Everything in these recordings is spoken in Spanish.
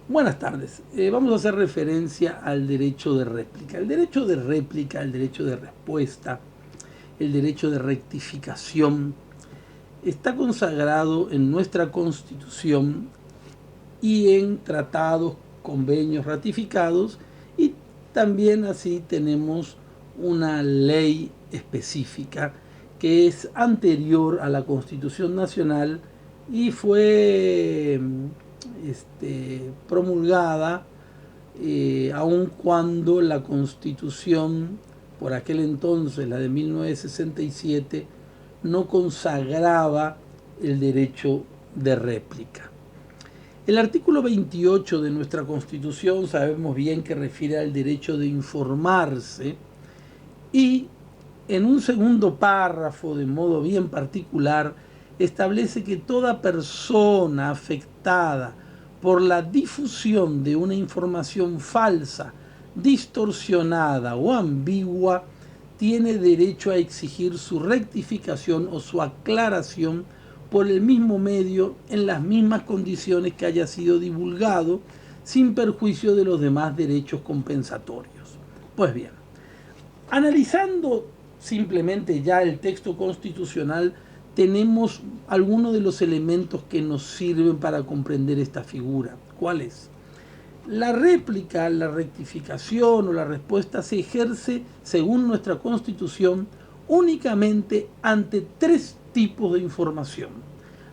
Buenas tardes. Vamos a hacer referencia al derecho de réplica. El derecho de réplica, el derecho de respuesta, el derecho de rectificación está consagrado en nuestra Constitución y en tratados, convenios ratificados, y también así tenemos una ley específica que es anterior a la Constitución Nacional y fue promulgada aun cuando la Constitución, por aquel entonces, la de 1967, no consagraba el derecho de réplica. El artículo 28 de nuestra Constitución sabemos bien que refiere al derecho de informarse, y en un segundo párrafo, de modo bien particular, establece que toda persona afectada por la difusión de una información falsa, distorsionada o ambigua tiene derecho a exigir su rectificación o su aclaración por el mismo medio, en las mismas condiciones que haya sido divulgado, sin perjuicio de los demás derechos compensatorios. Pues bien, analizando simplemente ya el texto constitucional, tenemos algunos de los elementos que nos sirven para comprender esta figura. ¿Cuál es? La réplica, la rectificación o la respuesta se ejerce, según nuestra Constitución, únicamente ante tres tipos de información: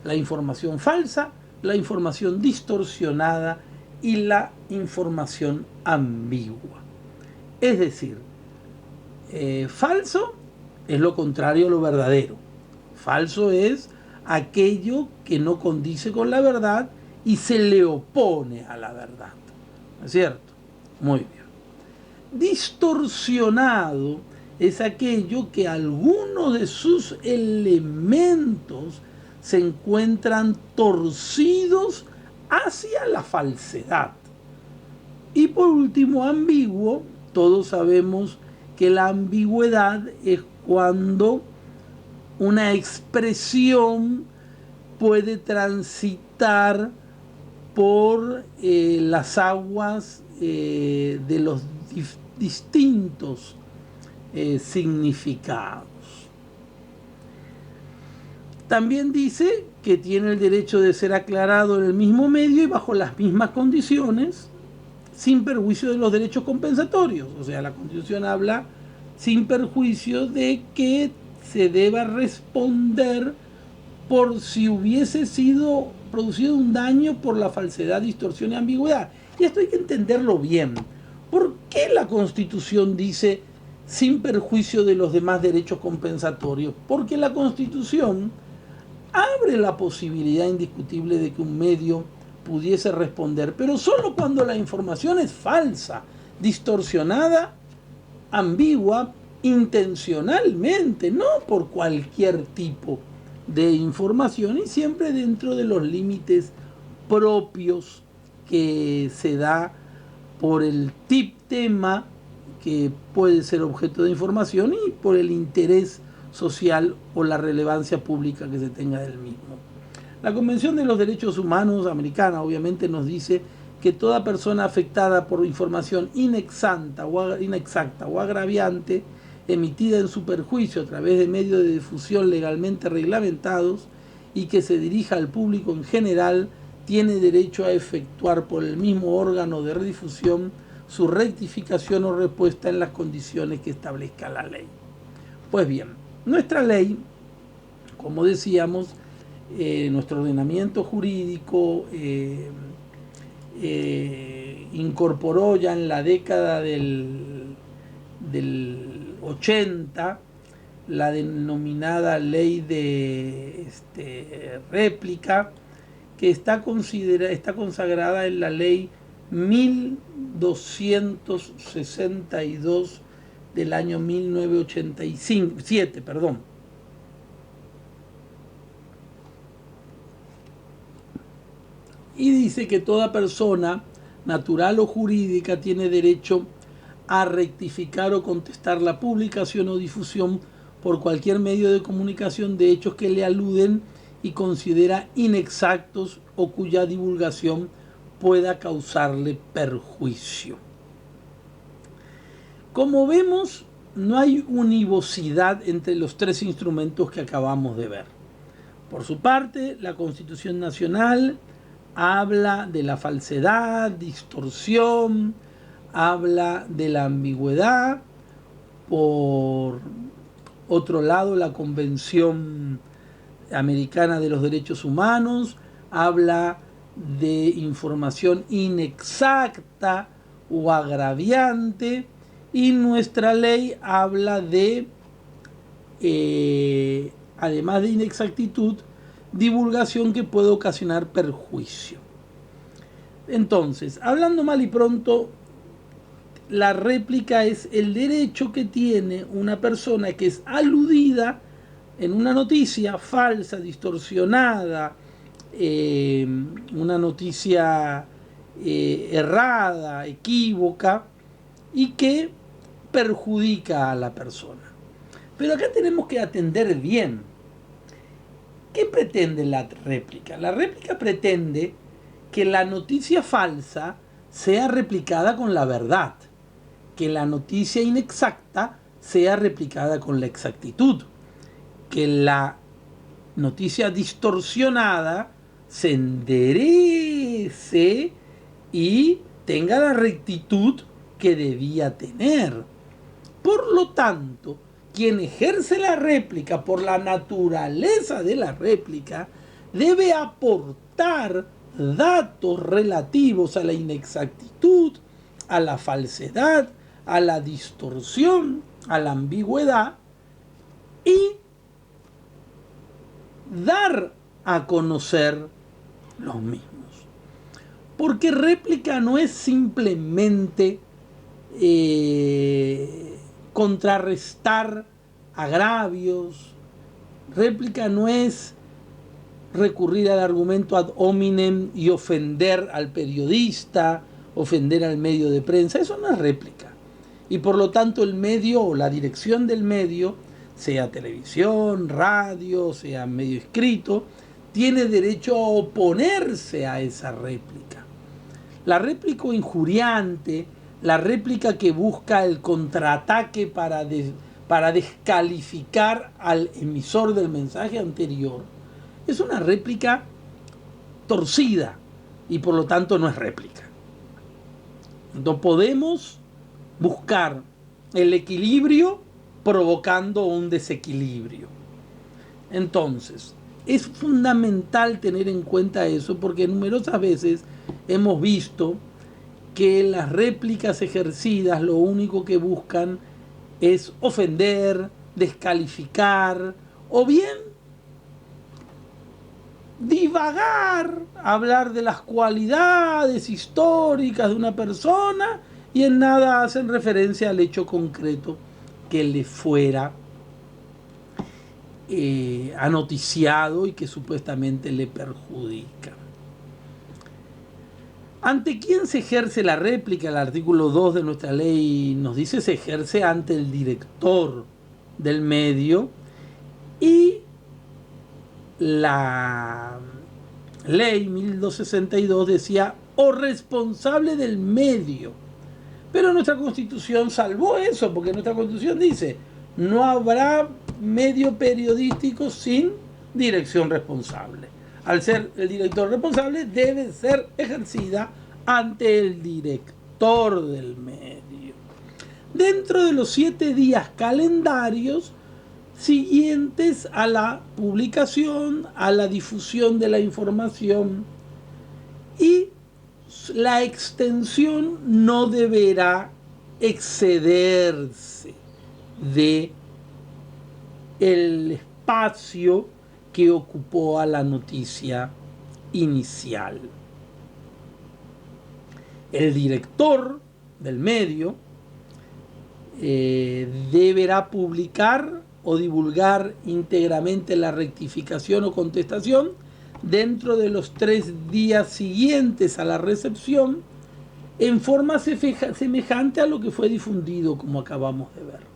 la información falsa, la información distorsionada y la información ambigua. Es decir, falso es lo contrario a lo verdadero. Falso es aquello que no condice con la verdad y se le opone a la verdad. ¿No es cierto? Muy bien. Distorsionado es aquello que algunos de sus elementos se encuentran torcidos hacia la falsedad. Y por último, ambiguo. Todos sabemos que la ambigüedad es cuando una expresión puede transitar por las aguas de los distintos significados. También dice que tiene el derecho de ser aclarado en el mismo medio y bajo las mismas condiciones, sin perjuicio de los derechos compensatorios. O sea, la Constitución habla sin perjuicio de que se deba responder por si hubiese sido producido un daño por la falsedad, distorsión y ambigüedad. Y esto hay que entenderlo bien. ¿Por qué la Constitución dice sin perjuicio de los demás derechos compensatorios? Porque la Constitución abre la posibilidad indiscutible de que un medio pudiese responder, pero solo cuando la información es falsa, distorsionada, ambigua, intencionalmente, no por cualquier tipo de información, y siempre dentro de los límites propios que se da por el tema que puede ser objeto de información y por el interés social o la relevancia pública que se tenga del mismo. La Convención de los Derechos Humanos americana obviamente nos dice que toda persona afectada por información inexacta o agraviante emitida en su perjuicio a través de medios de difusión legalmente reglamentados y que se dirija al público en general tiene derecho a efectuar por el mismo órgano de redifusión su rectificación o respuesta en las condiciones que establezca la ley. Pues bien, nuestra ley, como decíamos, nuestro ordenamiento jurídico incorporó ya en la década del 80 la denominada ley de réplica, que está consagrada en la ley 1262 del año 1987, y dice que toda persona, natural o jurídica, tiene derecho a rectificar o contestar la publicación o difusión por cualquier medio de comunicación de hechos que le aluden y considera inexactos o cuya divulgación pueda causarle perjuicio. Como vemos, no hay univocidad entre los tres instrumentos que acabamos de ver. Por su parte, la Constitución Nacional habla de la falsedad, distorsión, habla de la ambigüedad. Por otro lado, la Convención Americana de los Derechos Humanos habla de información inexacta o agraviante, y nuestra ley habla de, además de inexactitud, divulgación que puede ocasionar perjuicio. Entonces, hablando mal y pronto, la réplica es el derecho que tiene una persona que es aludida en una noticia falsa, distorsionada, una noticia errada, equívoca, y que perjudica a la persona. Pero acá tenemos que atender bien. ¿Qué pretende la réplica? La réplica pretende que la noticia falsa sea replicada con la verdad, que la noticia inexacta sea replicada con la exactitud, que la noticia distorsionada se enderece y tenga la rectitud que debía tener. Por lo tanto, quien ejerce la réplica por la naturaleza de la réplica debe aportar datos relativos a la inexactitud, a la falsedad, a la distorsión, a la ambigüedad, y dar a conocer los mismos. Porque réplica no es simplemente contrarrestar agravios. Réplica no es recurrir al argumento ad hominem y ofender al periodista, ofender al medio de prensa. Eso no es réplica. Y por lo tanto el medio o la dirección del medio, sea televisión, radio, sea medio escrito, tiene derecho a oponerse a esa réplica. La réplica injuriante, la réplica que busca el contraataque para descalificar al emisor del mensaje anterior, es una réplica torcida y por lo tanto no es réplica. No podemos buscar el equilibrio provocando un desequilibrio. Entonces, es fundamental tener en cuenta eso, porque numerosas veces hemos visto que las réplicas ejercidas lo único que buscan es ofender, descalificar o bien divagar, hablar de las cualidades históricas de una persona y en nada hacen referencia al hecho concreto que le fuera anoticiado y que supuestamente le perjudica. ¿Ante quién se ejerce la réplica? El artículo 2 de nuestra ley nos dice se ejerce ante el director del medio, y la ley 1262 decía o responsable del medio. Pero nuestra Constitución salvó eso, porque nuestra Constitución dice no habrá medio periodístico sin dirección responsable. Al ser el director responsable, debe ser ejercida ante el director del medio, dentro de los 7 días calendarios siguientes a la publicación, a la difusión de la información, y la extensión no deberá excederse de el espacio que ocupó a la noticia inicial. El director del medio deberá publicar o divulgar íntegramente la rectificación o contestación dentro de los 3 días siguientes a la recepción, en forma semejante a lo que fue difundido, como acabamos de ver.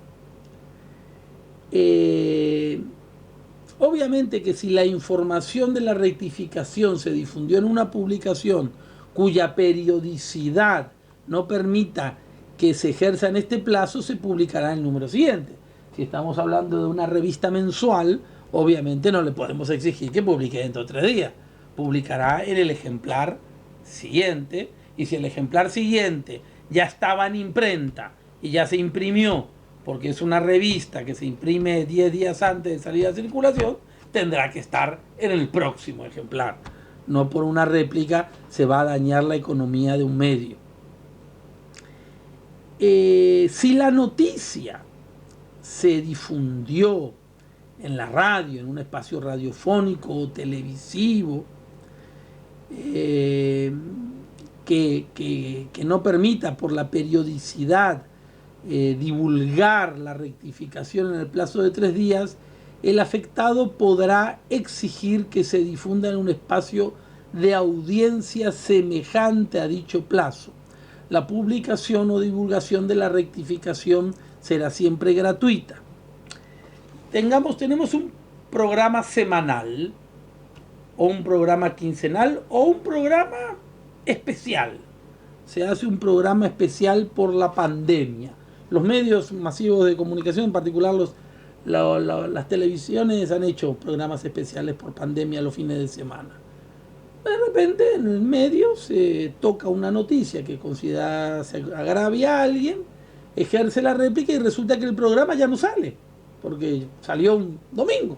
Obviamente que si la información de la rectificación se difundió en una publicación cuya periodicidad no permita que se ejerza en este plazo, se publicará en el número siguiente. Si estamos hablando de una revista mensual, obviamente no le podemos exigir que publique dentro de 3 días. Publicará en el ejemplar siguiente, y si el ejemplar siguiente ya estaba en imprenta y ya se imprimió, porque es una revista que se imprime 10 días antes de salir a circulación, tendrá que estar en el próximo ejemplar. No por una réplica se va a dañar la economía de un medio. Si la noticia se difundió en la radio, en un espacio radiofónico o televisivo, que no permita por la periodicidad divulgar la rectificación en el plazo de 3 días, el afectado podrá exigir que se difunda en un espacio de audiencia semejante a dicho plazo. La publicación o divulgación de la rectificación será siempre gratuita. Tenemos un programa semanal, o un programa quincenal, o un programa especial. Se hace un programa especial por la pandemia. Los medios masivos de comunicación, en particular las televisiones, han hecho programas especiales por pandemia los fines de semana. De repente en el medio se toca una noticia que considera se agravia a alguien, ejerce la réplica y resulta que el programa ya no sale, porque salió un domingo.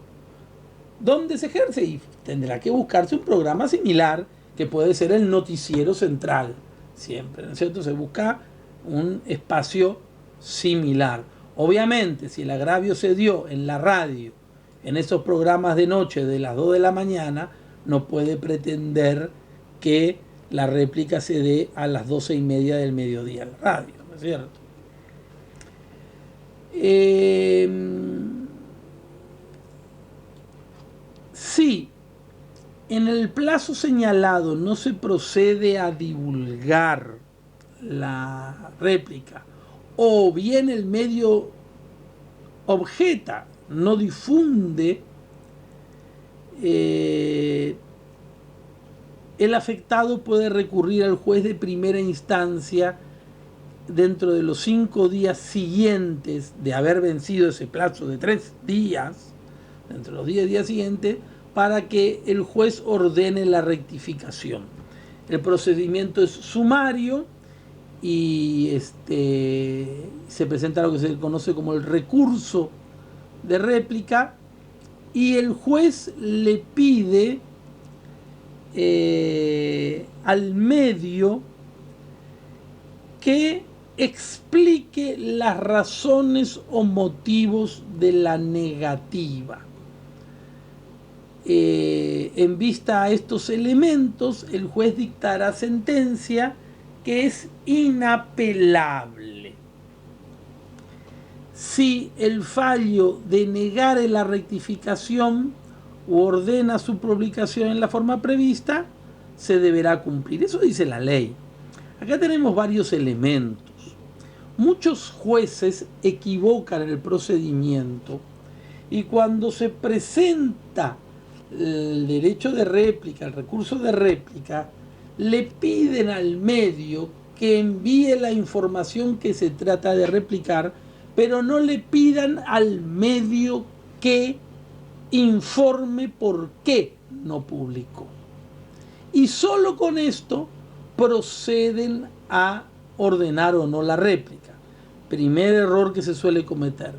¿Dónde se ejerce? Y tendrá que buscarse un programa similar, que puede ser el noticiero central, siempre, ¿no es cierto? Se busca un espacio similar. Obviamente, si el agravio se dio en la radio, en esos programas de noche de las 2 de la mañana, no puede pretender que la réplica se dé a las 12:30 del mediodía en la radio, ¿no es cierto? Si en el plazo señalado no se procede a divulgar la réplica, o bien el medio objeta, no difunde, el afectado puede recurrir al juez de primera instancia dentro de los 5 días siguientes de haber vencido ese plazo de 3 días, dentro de los 10 días siguientes, para que el juez ordene la rectificación. El procedimiento es sumario y se presenta lo que se conoce como el recurso de réplica, y el juez le pide al medio que explique las razones o motivos de la negativa. En vista a estos elementos, el juez dictará sentencia que es inapelable. Si el fallo denegare la rectificación o ordena su publicación en la forma prevista, se deberá cumplir. Eso dice la ley. Acá tenemos varios elementos. Muchos jueces equivocan el procedimiento, y cuando se presenta el derecho de réplica, el recurso de réplica, le piden al medio que envíe la información que se trata de replicar, pero no le pidan al medio que informe por qué no publicó. Y solo con esto proceden a ordenar o no la réplica. Primer error que se suele cometer.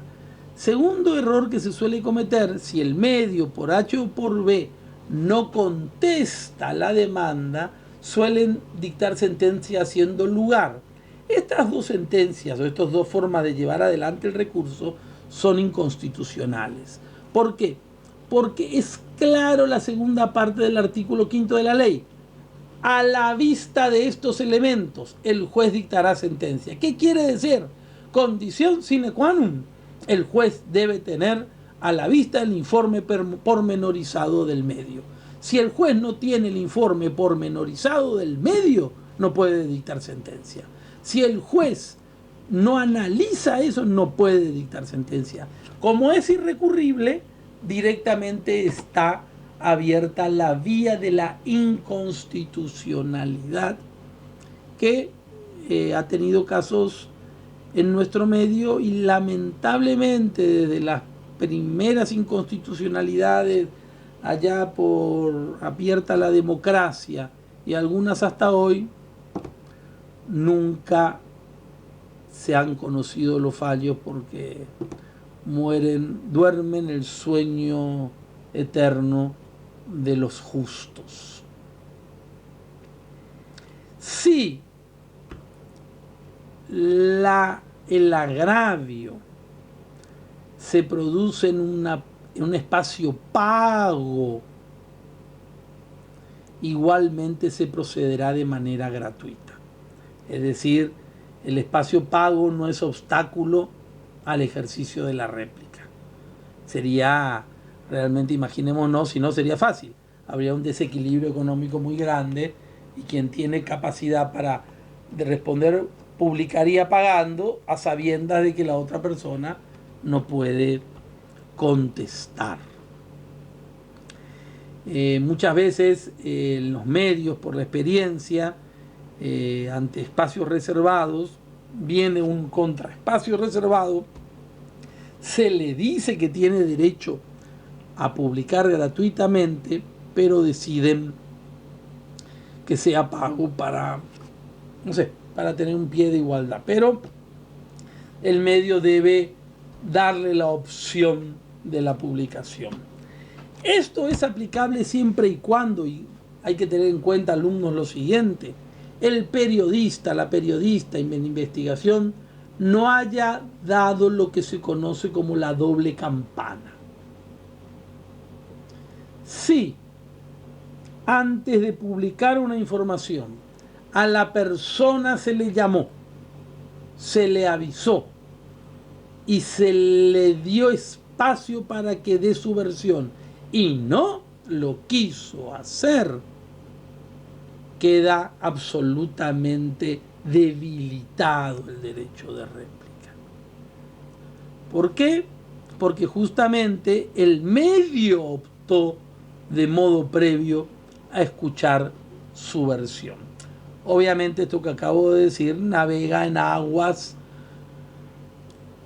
Segundo error que se suele cometer: si el medio por H o por B no contesta la demanda, suelen dictar sentencia haciendo lugar. Estas dos sentencias o estas dos formas de llevar adelante el recurso son inconstitucionales. ¿Por qué? Porque es claro la segunda parte del artículo 5 de la ley. A la vista de estos elementos, el juez dictará sentencia. ¿Qué quiere decir? Condición sine qua non. El juez debe tener a la vista el informe pormenorizado del medio. Si el juez no tiene el informe pormenorizado del medio, no puede dictar sentencia. Si el juez no analiza eso, no puede dictar sentencia. Como es irrecurrible, directamente está abierta la vía de la inconstitucionalidad que ha tenido casos en nuestro medio y lamentablemente desde las primeras inconstitucionalidades allá por abierta la democracia y algunas hasta hoy, nunca se han conocido los fallos porque duermen el sueño eterno de los justos. Sí, el agravio se produce en un espacio pago, igualmente se procederá de manera gratuita. Es decir, el espacio pago no es obstáculo al ejercicio de la réplica. Sería realmente, imaginémonos, si no sería fácil. Habría un desequilibrio económico muy grande y quien tiene capacidad para responder publicaría pagando a sabiendas de que la otra persona no puede contestar. Muchas veces en los medios, por la experiencia, ante espacios reservados, viene un contraespacio reservado, se le dice que tiene derecho a publicar gratuitamente, pero deciden que sea pago para, no sé, para tener un pie de igualdad. Pero el medio debe darle la opción de la publicación. Esto es aplicable siempre y cuando, y hay que tener en cuenta, alumnos, lo siguiente: el periodista, la periodista en investigación no haya dado lo que se conoce como la doble campana. Si antes de publicar una información a la persona se le llamó, se le avisó y se le dio espacio para que dé su versión y no lo quiso hacer, queda absolutamente debilitado el derecho de réplica. ¿Por qué? Porque justamente el medio optó de modo previo a escuchar su versión. Obviamente esto que acabo de decir navega en aguas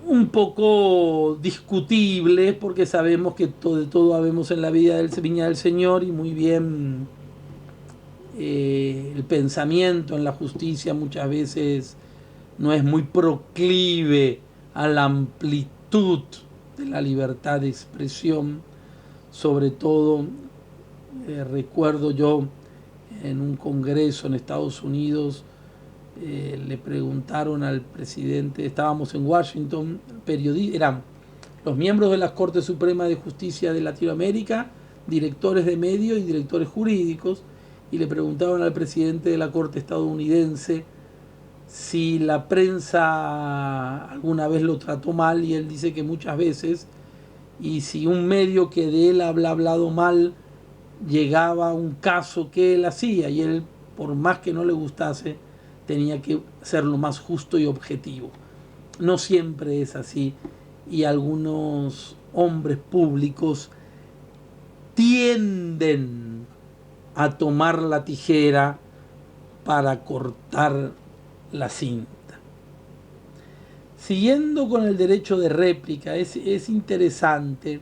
un poco discutibles, porque sabemos que de todo habemos en la viña del Señor, y muy bien el pensamiento en la justicia muchas veces no es muy proclive a la amplitud de la libertad de expresión. Sobre todo, recuerdo yo en un congreso en Estados Unidos, le preguntaron al presidente, estábamos en Washington, eran los miembros de la Corte Suprema de Justicia de Latinoamérica, directores de medios y directores jurídicos, y le preguntaron al presidente de la Corte estadounidense si la prensa alguna vez lo trató mal, y él dice que muchas veces, y si un medio que de él habla hablado mal llegaba a un caso que él hacía, y él, por más que no le gustase, tenía que ser lo más justo y objetivo. No siempre es así, y algunos hombres públicos tienden a tomar la tijera para cortar la cinta. Siguiendo con el derecho de réplica, es interesante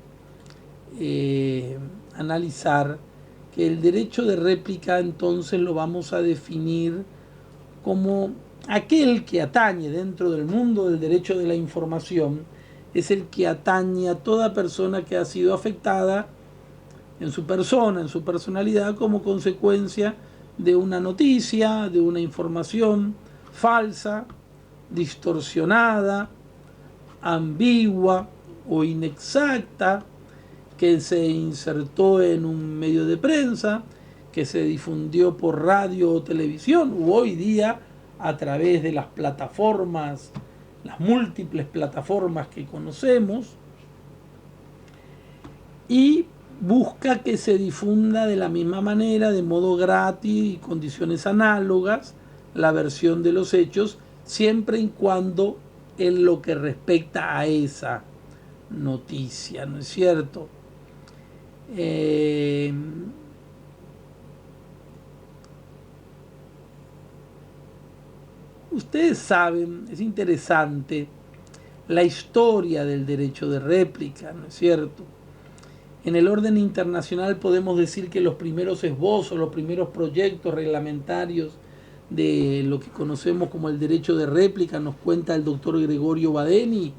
analizar que el derecho de réplica entonces lo vamos a definir como aquel que atañe dentro del mundo del derecho de la información, es el que atañe a toda persona que ha sido afectada en su persona, en su personalidad, como consecuencia de una noticia, de una información falsa, distorsionada, ambigua o inexacta, que se insertó en un medio de prensa, que se difundió por radio o televisión, u hoy día a través de las plataformas, las múltiples plataformas que conocemos, y busca que se difunda de la misma manera, de modo gratis y condiciones análogas, la versión de los hechos, siempre y cuando en lo que respecta a esa noticia, ¿no es cierto? Ustedes saben, es interesante la historia del derecho de réplica, ¿no es cierto? En el orden internacional podemos decir que los primeros esbozos, los primeros proyectos reglamentarios de lo que conocemos como el derecho de réplica, nos cuenta el doctor Gregorio Badeni,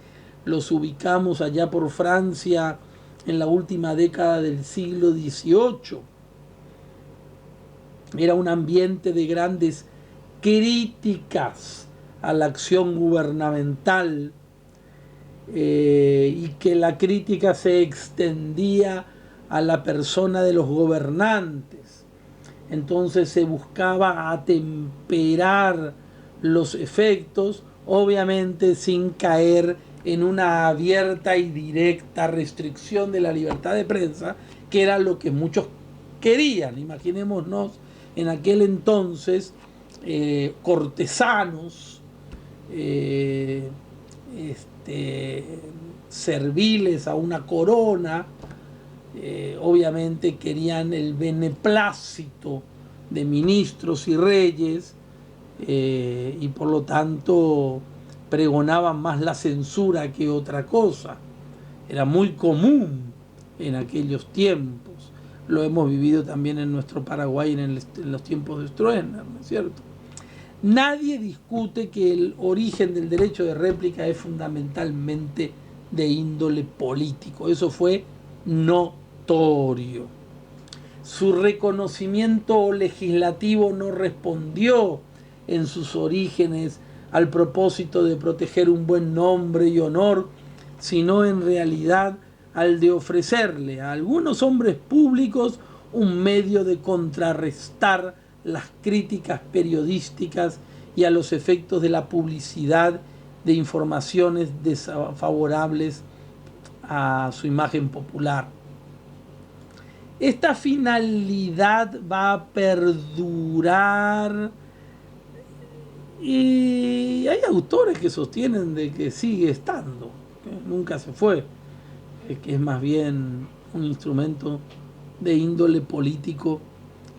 los ubicamos allá por Francia en la última década del siglo XVIII. Era un ambiente de grandes críticas a la acción gubernamental, y que la crítica se extendía a la persona de los gobernantes. Entonces se buscaba atemperar los efectos, obviamente sin caer en una abierta y directa restricción de la libertad de prensa, que era lo que muchos querían. Imaginémonos en aquel entonces cortesanos, serviles a una corona, obviamente querían el beneplácito de ministros y reyes, y por lo tanto pregonaban más la censura que otra cosa. Era muy común en aquellos tiempos. Lo hemos vivido también en nuestro Paraguay en los tiempos de Stroessner, ¿no es cierto? Nadie discute que el origen del derecho de réplica es fundamentalmente de índole político. Eso fue notorio. Su reconocimiento legislativo no respondió en sus orígenes al propósito de proteger un buen nombre y honor, sino en realidad al de ofrecerle a algunos hombres públicos un medio de contrarrestar las críticas periodísticas y a los efectos de la publicidad de informaciones desfavorables a su imagen popular. Esta finalidad va a perdurar, y hay autores que sostienen de que sigue estando, que nunca se fue, que es más bien un instrumento de índole político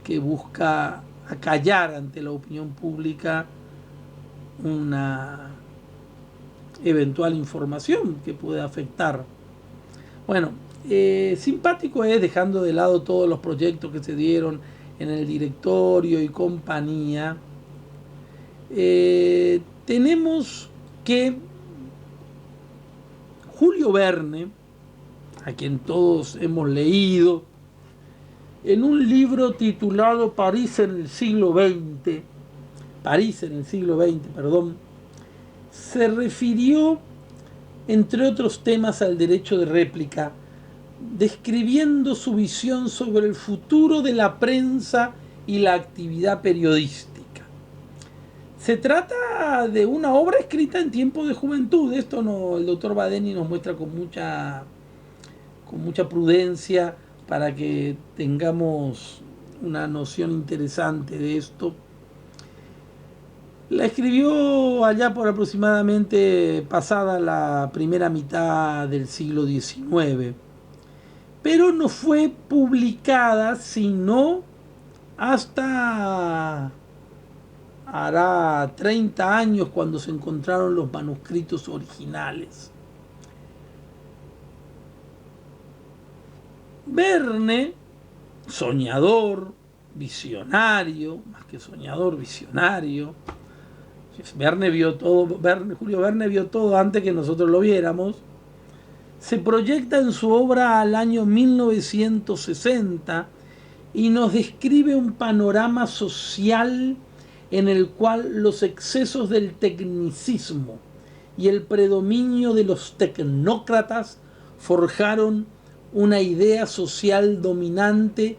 que busca acallar ante la opinión pública una eventual información que puede afectar. Bueno, simpático es, dejando de lado todos los proyectos que se dieron en el directorio y compañía, tenemos que Julio Verne, a quien todos hemos leído, en un libro titulado París en el siglo XX, se refirió, entre otros temas, al derecho de réplica, describiendo su visión sobre el futuro de la prensa y la actividad periodística. Se trata de una obra escrita en tiempos de juventud. Esto el doctor Badeni nos muestra con mucha prudencia para que tengamos una noción interesante de esto. La escribió allá por aproximadamente pasada la primera mitad del siglo XIX, pero no fue publicada sino hasta hará 30 años, cuando se encontraron los manuscritos originales. Verne, soñador, visionario, más que soñador, visionario. Julio Verne vio todo antes que nosotros lo viéramos. Se proyecta en su obra al año 1960 y nos describe un panorama social en el cual los excesos del tecnicismo y el predominio de los tecnócratas forjaron una idea social dominante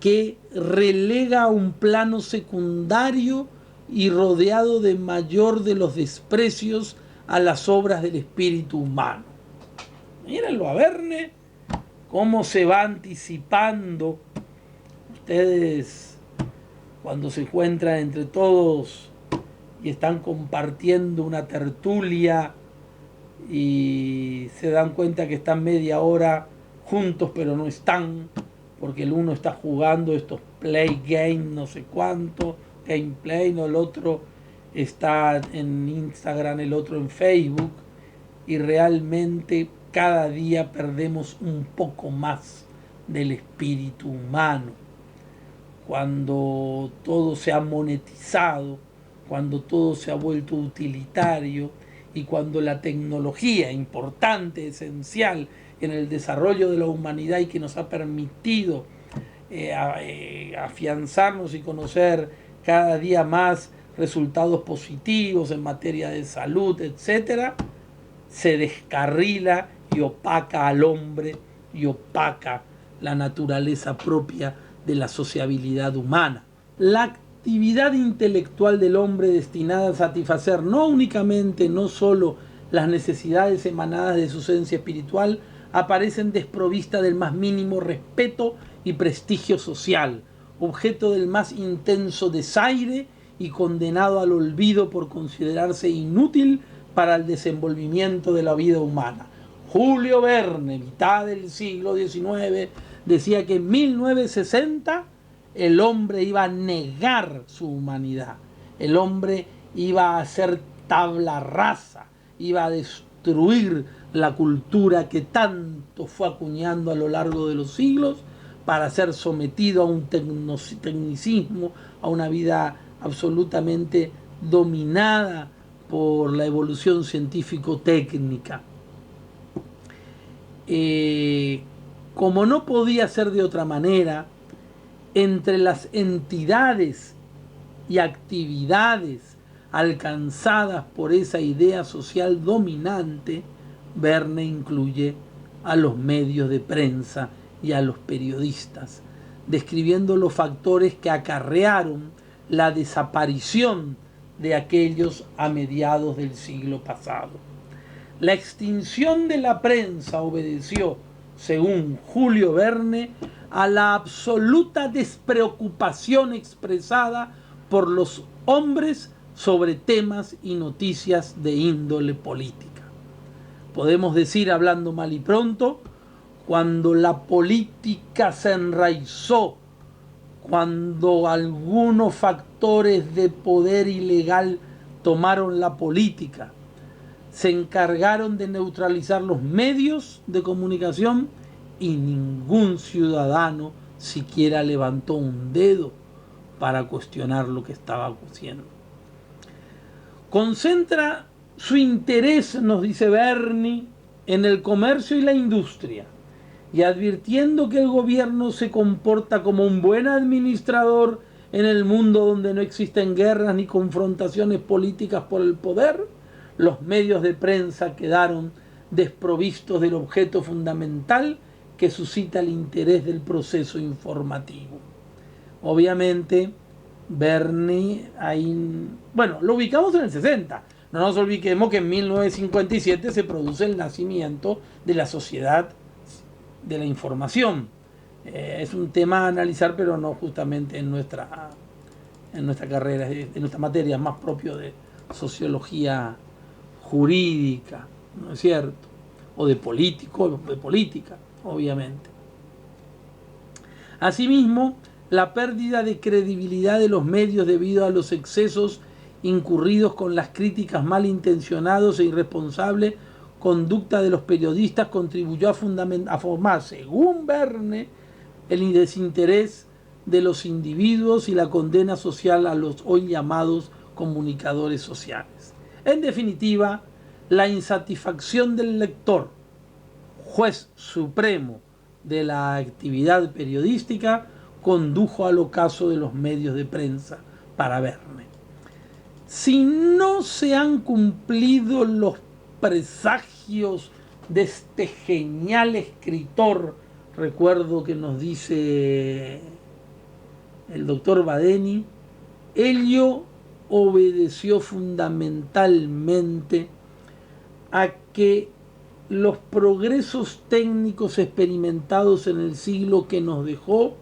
que relega a un plano secundario y rodeado de mayor de los desprecios a las obras del espíritu humano. Mírenlo a Verne, cómo se va anticipando. Ustedes, cuando se encuentran entre todos y están compartiendo una tertulia y se dan cuenta que están media hora juntos pero no están, porque el uno está jugando estos play game no sé cuánto, gameplay, no, el otro está en Instagram, el otro en Facebook, y realmente cada día perdemos un poco más del espíritu humano. Cuando todo se ha monetizado, cuando todo se ha vuelto utilitario y cuando la tecnología, importante, esencial en el desarrollo de la humanidad y que nos ha permitido afianzarnos y conocer cada día más resultados positivos en materia de salud, etcétera, se descarrila y opaca al hombre y opaca la naturaleza propia de la sociabilidad humana. La actividad intelectual del hombre destinada a satisfacer no únicamente, no solo las necesidades emanadas de su esencia espiritual, aparecen desprovista del más mínimo respeto y prestigio social, objeto del más intenso desaire y condenado al olvido por considerarse inútil para el desenvolvimiento de la vida humana. Julio Verne, mitad del siglo XIX, decía que en 1960 el hombre iba a negar su humanidad, el hombre iba a hacer tabla rasa, iba a destruir la cultura que tanto fue acuñando a lo largo de los siglos para ser sometido a un tecnicismo, a una vida absolutamente dominada por la evolución científico-técnica. Como no podía ser de otra manera, entre las entidades y actividades alcanzadas por esa idea social dominante, Verne incluye a los medios de prensa y a los periodistas, describiendo los factores que acarrearon la desaparición de aquellos a mediados del siglo pasado. La extinción de la prensa obedeció, según Julio Verne, a la absoluta despreocupación expresada por los hombres sobre temas y noticias de índole política. Podemos decir, hablando mal y pronto, cuando la política se enraizó, cuando algunos factores de poder ilegal tomaron la política, se encargaron de neutralizar los medios de comunicación y ningún ciudadano siquiera levantó un dedo para cuestionar lo que estaba haciendo. Concentra su interés, nos dice Verne, en el comercio y la industria, y advirtiendo que el gobierno se comporta como un buen administrador en el mundo donde no existen guerras ni confrontaciones políticas por el poder, los medios de prensa quedaron desprovistos del objeto fundamental que suscita el interés del proceso informativo. Obviamente, Verne, lo ubicamos en el 60. No nos olvidemos que en 1957 se produce el nacimiento de la sociedad de la información. Es un tema a analizar, pero no justamente en nuestra carrera, en nuestra materia, más propio de sociología jurídica, ¿no es cierto? O de política, obviamente. Asimismo, la pérdida de credibilidad de los medios debido a los excesos incurridos con las críticas malintencionadas e irresponsables conducta de los periodistas contribuyó a formar, según Verne, el desinterés de los individuos y la condena social a los hoy llamados comunicadores sociales. En definitiva, la insatisfacción del lector, juez supremo de la actividad periodística, condujo al ocaso de los medios de prensa para Verne. Si no se han cumplido los presagios de este genial escritor, recuerdo que nos dice el doctor Badeni, ello obedeció fundamentalmente a que los progresos técnicos experimentados en el siglo que nos dejó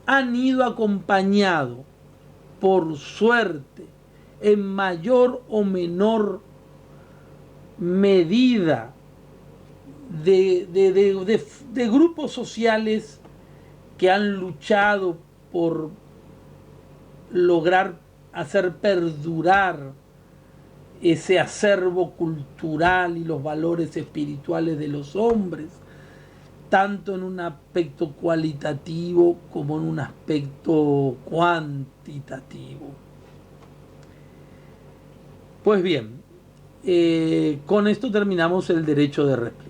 han ido acompañados, por suerte, en mayor o menor medida de grupos sociales que han luchado por lograr hacer perdurar ese acervo cultural y los valores espirituales de los hombres, tanto en un aspecto cualitativo como en un aspecto cuantitativo. Pues bien, con esto terminamos el derecho de réplica.